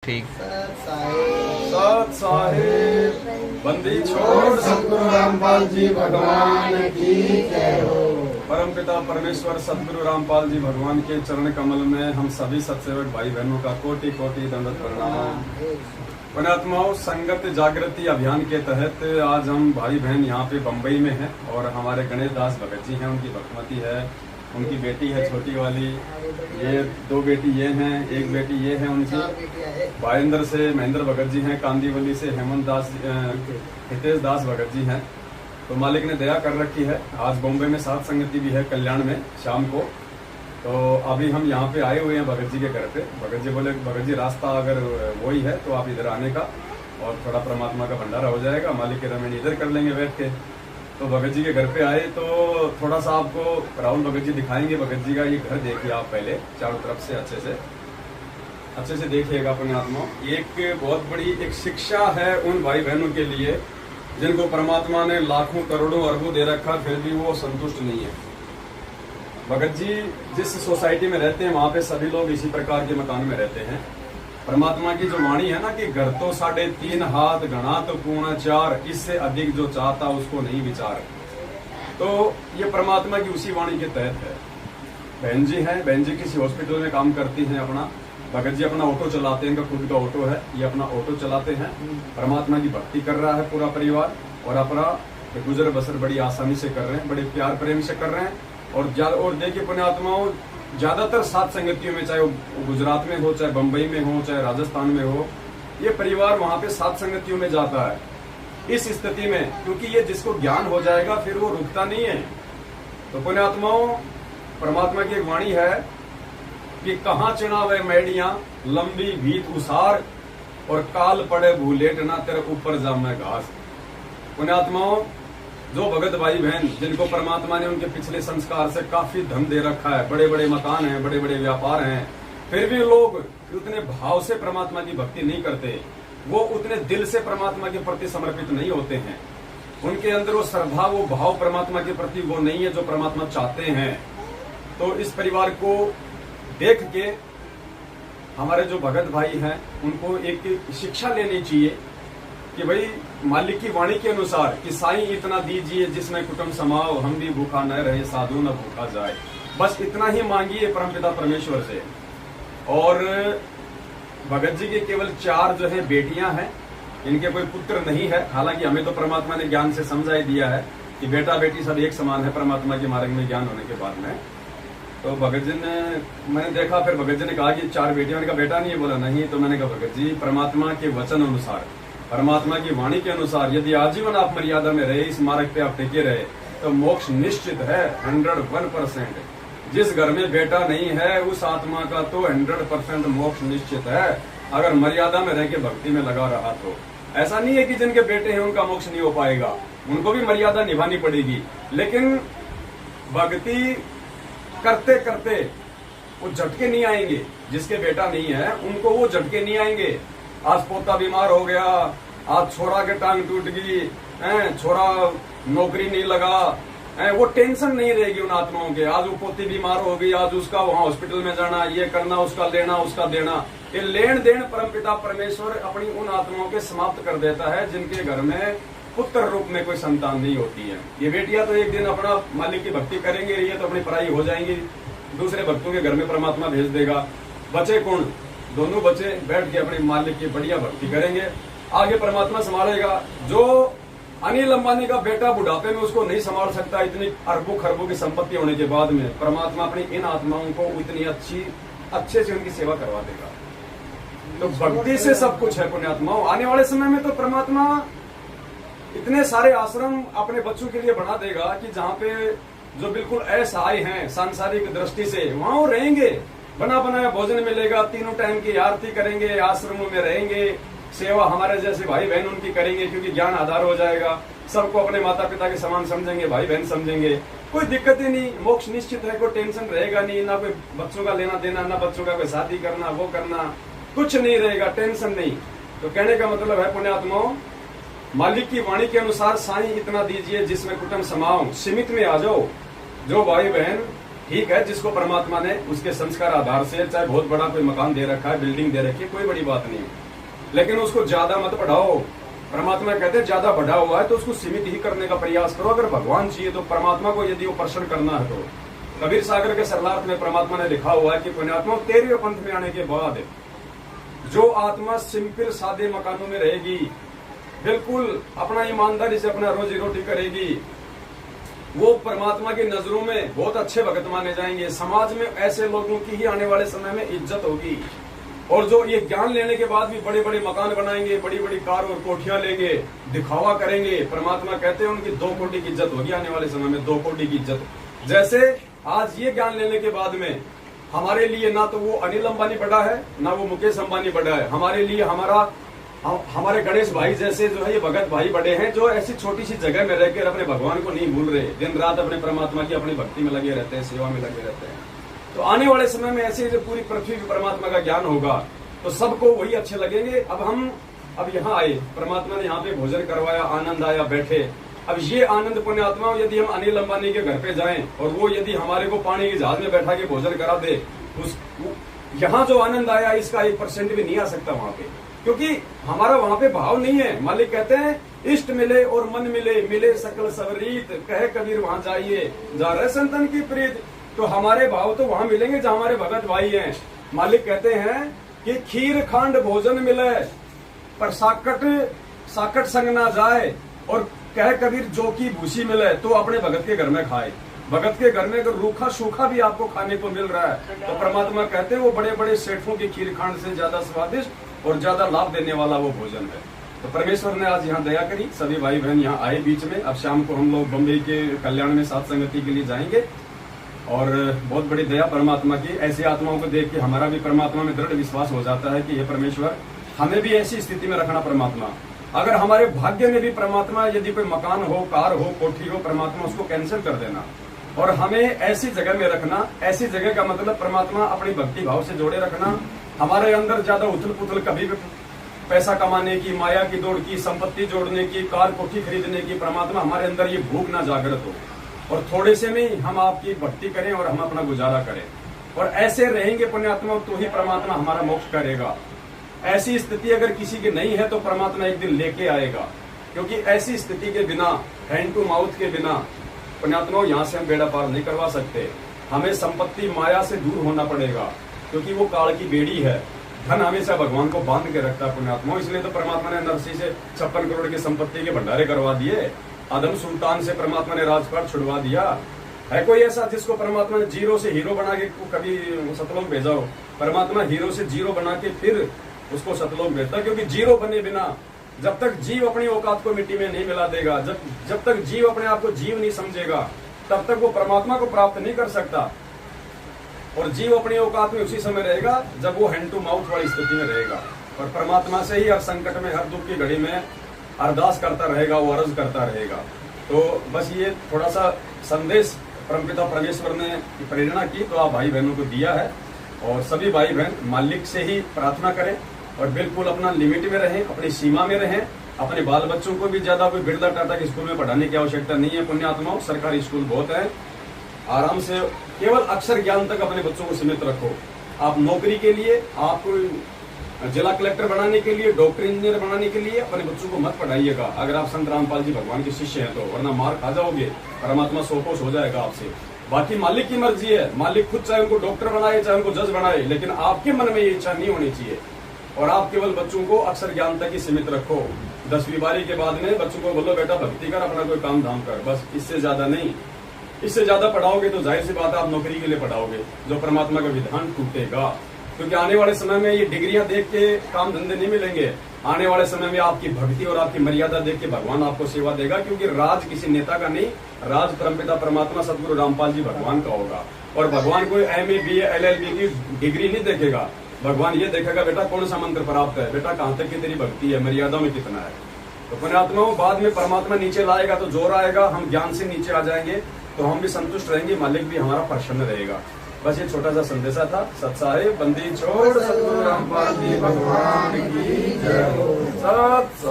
ठीक। सत साहिब बंदी छोड़ सतगुरु रामपाल जी भगवान की जय हो। परम पिता परमेश्वर सतगुरु रामपाल जी भगवान के चरण कमल में हम सभी सत्सेवक भाई बहनों का कोटि कोटि दंडवत प्रणाम। पुण्यात्माओं, संगत जागृति अभियान के तहत आज हम भाई बहन यहाँ पे बम्बई में हैं और हमारे गणेश दास भगत जी हैं, उनकी भक्तमती है, उनकी बेटी है छोटी वाली, ये दो बेटी ये हैं, एक बेटी ये है उनकी। भाईंदर से महेंद्र भगत जी हैं, कांदीवली से हेमंत दास हितेश दास भगत जी हैं। तो मालिक ने दया कर रखी है, आज बॉम्बे में सात संगति भी है कल्याण में शाम को। तो अभी हम यहाँ पे आए हुए हैं भगत जी के घर पे। भगत जी बोले भगत जी रास्ता अगर वही है तो आप इधर आने का और थोड़ा परमात्मा का भंडारा हो जाएगा, मालिक के रमेन इधर कर लेंगे बैठ के। तो भगत जी के घर पे आए तो थोड़ा सा आपको राहुल भगत जी दिखाएंगे। भगत जी का ये घर देखिए आप पहले चारों तरफ से अच्छे से देखिएगा पुण्यात्मा। एक बहुत बड़ी एक शिक्षा है उन भाई बहनों के लिए जिनको परमात्मा ने लाखों करोड़ों अरबों दे रखा, फिर भी वो संतुष्ट नहीं है। भगत जी जिस सोसाइटी में रहते हैं वहां पे सभी लोग इसी प्रकार के मकान में रहते हैं। परमात्मा की जो वाणी है ना कि घर तो 3.5 हाथ घना तो पूर्ण 4, इससे अधिक जो चाहता उसको नहीं विचार। तो ये परमात्मा की उसी वाणी के तहत है। बहन जी हैं, बहन जी किसी हॉस्पिटल में काम करती हैं अपना। भगत जी अपना ऑटो चलाते हैं, इनका खुद का ऑटो है, ये अपना ऑटो चलाते हैं। परमात्मा की भक्ति कर रहा है पूरा परिवार और अपना गुजर बसर बड़ी आसानी से कर रहे हैं, बड़े प्यार प्रेम से कर रहे हैं। और देखिए पुण्यात्माओं, ज्यादातर सात संगतियों में, चाहे वो गुजरात में हो, चाहे बंबई में हो, चाहे राजस्थान में हो, ये परिवार वहां पे सात संगतियों में जाता है इस स्थिति में, क्योंकि ये जिसको ज्ञान हो जाएगा फिर वो रुकता नहीं है। तो पुण्यात्माओं, परमात्मा की एक वाणी है कि कहाँ चिनावे मैडियां लंबी भीत उसार और काल पड़े भूलेट ना तेरे ऊपर जामे घास। पुण्यात्माओं, जो भगत भाई बहन जिनको परमात्मा ने उनके पिछले संस्कार से काफी धन दे रखा है, बड़े बड़े मकान हैं, बड़े बड़े व्यापार हैं, फिर भी लोग उतने भाव से परमात्मा की भक्ति नहीं करते, वो उतने दिल से परमात्मा के प्रति समर्पित नहीं होते हैं। उनके अंदर वो श्रद्धा, वो भाव परमात्मा के प्रति वो नहीं है जो परमात्मा चाहते हैं। तो इस परिवार को देख के हमारे जो भगत भाई हैं उनको एक शिक्षा लेनी चाहिए कि भाई मालिक की वाणी के अनुसार कि साईं इतना दीजिए जिसमें कुटुंब समाओ, हम भी भूखा न रहे साधु न भूखा जाए। बस इतना ही मांगिए परमपिता परमेश्वर से। और भगत जी के केवल 4 जो है बेटियां हैं, इनके कोई पुत्र नहीं है। हालांकि हमें तो परमात्मा ने ज्ञान से समझा ही दिया है कि बेटा बेटी सब एक समान है परमात्मा के मार्ग में ज्ञान होने के बाद में। तो भगत जी ने, मैंने देखा, फिर भगत जी ने कहा कि 4 बेटियां, का बेटा नहीं है, बोला नहीं। तो मैंने कहा भगत जी परमात्मा के वचन अनुसार, परमात्मा की वाणी के अनुसार यदि आजीवन आप मर्यादा में रहे, इस मार्ग पे आप टिके रहे तो मोक्ष निश्चित है 101%। जिस घर में बेटा नहीं है उस आत्मा का तो 100% मोक्ष निश्चित है, अगर मर्यादा में रह के भक्ति में लगा रहा तो। ऐसा नहीं है कि जिनके बेटे हैं उनका मोक्ष नहीं हो पाएगा, उनको भी मर्यादा निभानी पड़ेगी। लेकिन भक्ति करते करते वो झटके नहीं आएंगे। जिसके बेटा नहीं है उनको वो झटके नहीं आएंगे। आज पोता बीमार हो गया, आज छोरा के टांग टूट गई, छोरा नौकरी नहीं लगा, वो टेंशन नहीं रहेगी उन आत्माओं के। आज वो पोती बीमार हो गई, आज उसका वहां हॉस्पिटल में जाना, ये करना, उसका लेना, उसका देना, ये लेन देन परमपिता परमेश्वर अपनी उन आत्माओं के समाप्त कर देता है जिनके घर में पुत्र रूप में कोई संतान नहीं होती है। ये बेटियां तो एक दिन अपना मालिक की भक्ति करेंगे, ये तो अपनी पढ़ाई हो जाएंगी, दूसरे भक्तों के घर में परमात्मा भेज देगा। बचे कौन? दोनों बच्चे बैठ के अपने मालिक की बढ़िया भक्ति करेंगे, आगे परमात्मा संभालेगा। जो अनिल अंबानी का बेटा बुढ़ापे में उसको नहीं संभाल सकता, इतनी अरबों खरबों की संपत्ति होने के बाद में परमात्मा अपनी इन आत्माओं को इतनी अच्छे से उनकी सेवा करवा देगा। तो भक्ति से सब कुछ है पुण्यात्माओं। आने वाले समय में तो परमात्मा इतने सारे आश्रम अपने बच्चों के लिए बना देगा कि जहाँ पे जो बिल्कुल असहाय हैं सांसारिक दृष्टि से, वहां वो रहेंगे, बना बनाया भोजन मिलेगा, 3 टाइम की आरती करेंगे, आश्रमों में रहेंगे, सेवा हमारे जैसे भाई बहन उनकी करेंगे, क्योंकि ज्ञान आधार हो जाएगा। सबको अपने माता पिता के समान समझेंगे, भाई बहन समझेंगे, कोई दिक्कत ही नहीं, मोक्ष निश्चित है, कोई टेंशन रहेगा नहीं, ना कोई बच्चों का लेना देना, ना बच्चों का कोई शादी करना, वो करना, कुछ नहीं रहेगा, टेंशन नहीं। तो कहने का मतलब है पुण्यात्माओं, मालिक की वाणी के अनुसार साईं इतना दीजिए जिसमें कुटुंब समाओ, सीमित में आ जाओ। जो भाई बहन ठीक है, जिसको परमात्मा ने उसके संस्कार आधार से चाहे बहुत बड़ा कोई मकान दे रखा है, बिल्डिंग दे रखी है, कोई बड़ी बात नहीं, लेकिन उसको ज्यादा मत बढ़ाओ। परमात्मा कहते हैं ज्यादा बढ़ा हुआ है तो उसको सीमित ही करने का प्रयास करो। अगर भगवान चाहिए तो परमात्मा को यदि वो प्रसन्न करना है तो कबीर सागर के सरलार्थ में परमात्मा ने लिखा हुआ है कि पुण्यात्मा 13वें पंथ में आने के बाद जो आत्मा सिंपल सादे मकानों में रहेगी, बिल्कुल अपना ईमानदारी से अपना रोजी रोटी करेगी, वो परमात्मा की नजरों में बहुत अच्छे भगत माने जाएंगे। समाज में ऐसे लोगों की ही आने वाले समय में इज्जत होगी। और जो ये ज्ञान लेने के बाद भी बड़े बड़े मकान बनाएंगे, बड़ी बड़ी कार और कोठियां लेंगे, दिखावा करेंगे, परमात्मा कहते हैं उनकी 2 कोटि की इज्जत होगी आने वाले समय में, 2 कोटि की इज्जत। जैसे आज ये ज्ञान लेने के बाद में हमारे लिए ना तो वो अनिल अंबानी बड़ा है, ना वो मुकेश अंबानी बड़ा है, हमारे लिए हमारे गणेश भाई जैसे जो है ये भगत भाई बड़े हैं, जो ऐसी छोटी सी जगह में रहकर अपने भगवान को नहीं भूल रहे, दिन रात अपने परमात्मा की अपनी भक्ति में लगे रहते हैं, सेवा में लगे रहते हैं। तो आने वाले समय में ऐसे जो पूरी पृथ्वी में परमात्मा का ज्ञान होगा तो सबको वही अच्छे लगेंगे। अब यहाँ आए, परमात्मा ने यहाँ पे भोजन करवाया, आनंद आया, बैठे। अब ये आनंद पुण्यात्मा यदि हम अनिल अंबानी के घर पे जाएं और वो यदि हमारे को पानी के जहाज में बैठा के भोजन करा दे, यहाँ जो आनंद आया इसका 1% भी नहीं आ सकता वहां पे, क्योंकि हमारा वहां पे भाव नहीं है। मालिक कहते हैं इष्ट मिले और मन मिले, मिले सकल सवरीत, कहे कबीर वहां जाइए जा रहे संतन की प्रीत। तो हमारे भाव तो वहां मिलेंगे जहां हमारे भगत भाई हैं। मालिक कहते हैं कि खीर खांड भोजन मिले पर साकट संग ना जाए, और कह कबीर जो की भूसी मिले तो अपने भगत के घर में खाए। भगत के घर में अगर रूखा सूखा भी आपको खाने को मिल रहा है तो परमात्मा कहते हैं वो बड़े बड़े सेठों की खीर खांड से ज्यादा स्वादिष्ट और ज्यादा लाभ देने वाला वो भोजन है। तो परमेश्वर ने आज यहाँ दया करी, सभी भाई बहन यहाँ आए बीच में। अब शाम को हम लोग बम्बई के कल्याण में सात संगति के लिए जाएंगे और बहुत बड़ी दया परमात्मा की। ऐसी आत्माओं को देख के हमारा भी परमात्मा में दृढ़ विश्वास हो जाता है कि ये परमेश्वर हमें भी ऐसी स्थिति में रखना। परमात्मा अगर हमारे भाग्य में भी परमात्मा यदि कोई मकान हो, कार हो, कोठी हो, परमात्मा उसको कैंसिल कर देना और हमें ऐसी जगह में रखना। ऐसी जगह का मतलब परमात्मा अपनी भक्ति भाव से जोड़े रखना। हमारे अंदर ज्यादा उथल पुथल कभी भी पैसा कमाने की, माया की दौड़ की, संपत्ति जोड़ने की, कार कोठी खरीदने की, परमात्मा हमारे अंदर ये भूख ना जागृत हो और थोड़े से में हम आपकी भक्ति करें और हम अपना गुजारा करें। और ऐसे रहेंगे पुण्यात्मा तो ही परमात्मा हमारा मोक्ष करेगा। ऐसी स्थिति अगर किसी की नहीं है तो परमात्मा एक दिन लेके आएगा, क्योंकि ऐसी स्थिति के बिना, हैंड टू माउथ के बिना पुण्यात्मा यहाँ से हम बेड़ा पार नहीं करवा सकते। हमें संपत्ति माया से दूर होना पड़ेगा, क्योंकि वो काल की बेड़ी है। धन हमेशा भगवान को बांध के रखता है पुण्यात्मा। इसलिए तो परमात्मा ने नरसिंह से 56 करोड़ की संपत्ति के भंडारे करवा दिए। आदम सुल्तान से परमात्मा ने राजपाट छुड़वा दिया। है कोई ऐसा जिसको परमात्मा ने जीरो से हीरो बना के कभी सतलोक भेजा हो? परमात्मा हीरो से जीरो बना के फिर उसको सतलोक भेजता, क्योंकि जीरो बने बिना जब तक जीव अपनी औकात को मिट्टी में नहीं मिला देगा, जब तक जीव अपने आप को जीव नहीं समझेगा, तब तक वो परमात्मा को प्राप्त नहीं कर सकता। और जीव अपनी औकात में उसी समय रहेगा जब वो हैंड टू माउथ वाली स्थिति में रहेगा और परमात्मा से ही हर संकट में, हर दुख की घड़ी में अरदास करता रहेगा, वो अर्ज करता रहेगा। तो बस ये थोड़ा सा संदेश परमपिता परमेश्वर ने प्रेरणा की तो आप भाई बहनों को दिया है। और सभी भाई बहन मालिक से ही प्रार्थना करें और बिल्कुल अपना लिमिट में रहें, अपनी सीमा में रहें। अपने बाल बच्चों को भी ज्यादा कोई बिरला टाटा के स्कूल में पढ़ाने की आवश्यकता नहीं है पुण्यात्माओं। सरकारी स्कूल बहुत है, आराम से केवल अक्षर ज्ञान तक अपने बच्चों को सीमित रखो। आप नौकरी के लिए, आप जिला कलेक्टर बनाने के लिए, डॉक्टर इंजीनियर बनाने के लिए अपने बच्चों को मत पढ़ाइएगा अगर आप संत रामपाल जी भगवान के शिष्य हैं तो, वरना मार खा जाओगे, परमात्मा सोपोष हो जाएगा आपसे। बाकी मालिक की मर्जी है, मालिक खुद चाहे उनको डॉक्टर बनाए, चाहे उनको जज बनाए, लेकिन आपके मन में ये इच्छा नहीं होनी चाहिए। और आप केवल बच्चों को अक्षर ज्ञान तक ही सीमित रखो। 10वीं बारी के बाद में बच्चों को बोलो बेटा भक्ति कर, अपना कोई काम धाम कर, बस इससे ज्यादा नहीं। इससे ज्यादा पढ़ाओगे तो जाहिर सी बात है आप नौकरी के लिए पढ़ाओगे, जो परमात्मा का विधान टूटेगा। क्योंकि आने वाले समय में ये डिग्रियां देख के काम धंधे नहीं मिलेंगे। आने वाले समय में आपकी भक्ति और आपकी मर्यादा देख के भगवान आपको सेवा देगा, क्योंकि राज किसी नेता का नहीं, राज परमपिता परमात्मा सदगुरु रामपाल जी भगवान का होगा। और भगवान कोई MA BA LLB की डिग्री नहीं देखेगा, भगवान ये देखेगा बेटा कौन सा मंत्र प्राप्त है, बेटा कहाँ तक की तेरी भक्ति है, मर्यादा में कितना है। तो पुण्यात्माओं बाद में परमात्मा नीचे लाएगा तो जोर आएगा, हम ज्ञान से नीचे आ जाएंगे तो हम भी संतुष्ट रहेंगे, मालिक भी हमारा प्रसन्न रहेगा। बस ये छोटा सा संदेशा था। सत्साहे बंदी छोड़ सतगुरु रामपाल जी भगवान की जय हो। सत